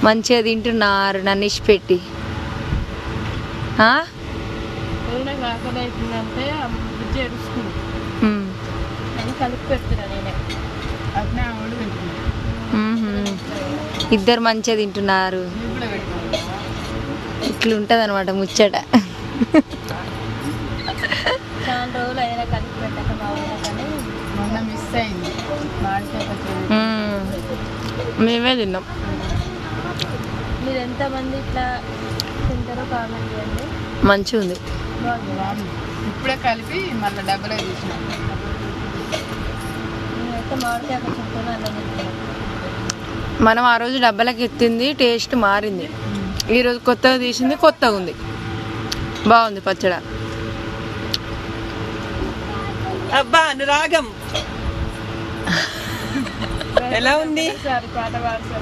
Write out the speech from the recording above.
మంచిగా తింటున్నారు నన్ను ఇచ్చిపెట్టి. ఇద్దరు మంచిగా తింటున్నారు. ఇట్లుంటది అనమాట ముచ్చట. మేమే తిన్నాం. మీరు ఎంతమంది ఇట్లా తింటారో కామెంట్ చేయండి. మంచిగా ఉంది. ఇప్పుడే కలిపి మళ్ళీ డబ్బులే తీసినాం. నేనైతే మామిడికాయ పచ్చడితోనే అన్నం తింటాను. మనం ఆ రోజు డబ్బలకి ఎత్తింది టేస్ట్ మారింది. ఈరోజు కొత్తగా తీసింది కొత్తగా ఉంది. బాగుంది పచ్చడ. అబ్బా అనురాగం ఎలా ఉంది? పాట పాడతారు.